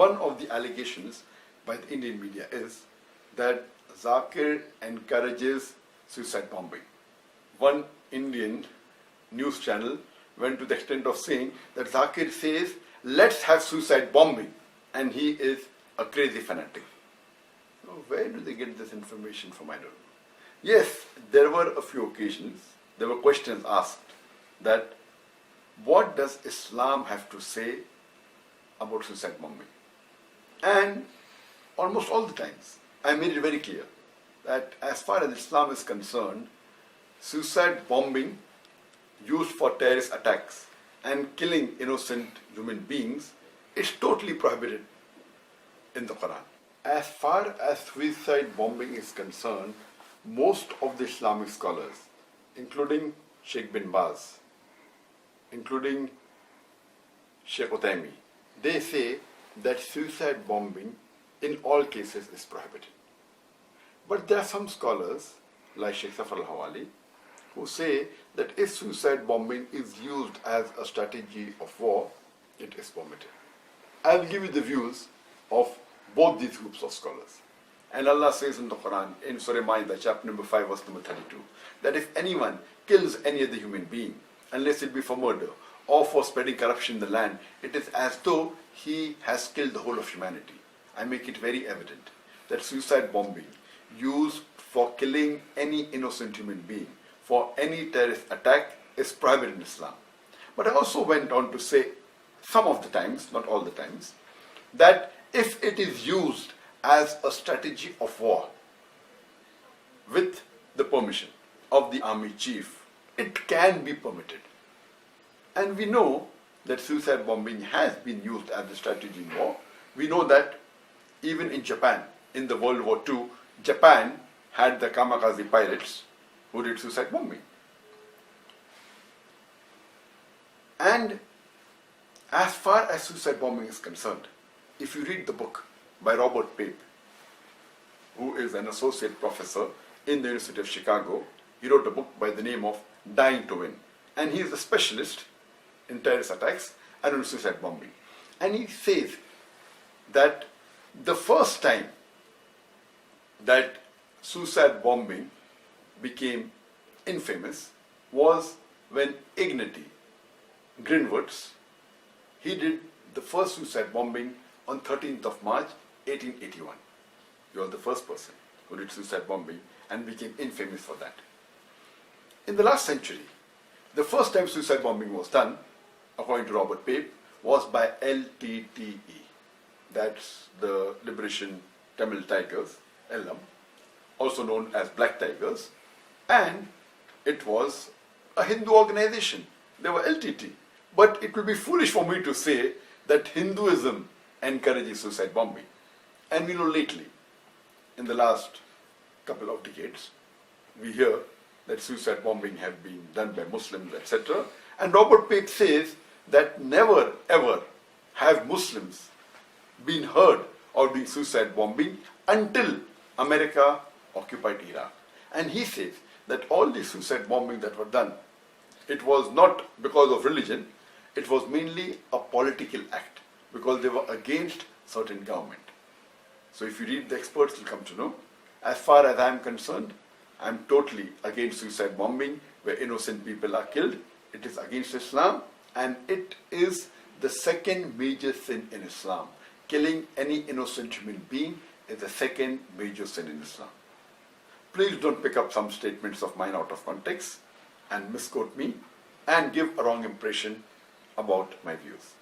one of the allegations by the Indian media is that ذاكر encourages suicide bombing. One Indian news channel went to the extent of saying that ذاكر says, let's have suicide bombing, and he is a crazy fanatic. So where do they get this information from? I don't know. Yes, there were a few occasions, there were questions asked that what does Islam have to say about suicide bombing? And almost all the times, I made it very clear that as far as Islam is concerned, suicide bombing used for terrorist attacks and killing innocent human beings is totally prohibited in the Quran. As far as suicide bombing is concerned, most of the Islamic scholars, including Sheikh bin Baz, including Sheikh Utaymi, they say that suicide bombing in all cases is prohibited. But there are some scholars, like Sheikh Safar al-Hawali, who say that if suicide bombing is used as a strategy of war, it is permitted. I will give you the views of both these groups of scholars. And Allah says in the Quran, in Surah Ma'idah, chapter number 5, verse number 32, that if anyone kills any other human being, unless it be for murder or for spreading corruption in the land, it is as though he has killed the whole of humanity. I make it very evident that suicide bombing used for killing any innocent human being, for any terrorist attack, is prohibited in Islam. But I also went on to say, some of the times, not all the times, that if it is used as a strategy of war with the permission of the army chief, it can be permitted. And we know that suicide bombing has been used as a strategy in war. We know that even in Japan, in the World War II, Japan had the kamikaze pilots who did suicide bombing. And as far as suicide bombing is concerned, if you read the book by Robert Pape, who is an associate professor in the University of Chicago, he wrote a book by the name of Dying to Win. And he is a specialist in terrorist attacks and in suicide bombing. And he says that the first time that suicide bombing became infamous was when Ignatius Greenwoods, he did the first suicide bombing on 13th of March 1881. He was the first person who did suicide bombing and became infamous for that. In the last century, the first time suicide bombing was done, according to Robert Pape, was by LTTE. That's the Liberation Tamil Tigers, LM, also known as Black Tigers, and it was a Hindu organization. They were LTT. But it will be foolish for me to say that Hinduism encourages suicide bombing. And we know lately, in the last couple of decades, we hear that suicide bombing have been done by Muslims, etc. And Robert Pape says that never ever have Muslims been heard of doing suicide bombing until America occupied Iraq. And he says that all the suicide bombing that were done, it was not because of religion, it was mainly a political act, because they were against certain government. So if you read the experts, you'll come to know. As far as I'm concerned, I'm totally against suicide bombing where innocent people are killed. It is against Islam, and it is the second major sin in Islam. Killing any innocent human being is the second major sin in Islam. Please don't pick up some statements of mine out of context and misquote me and give a wrong impression about my views.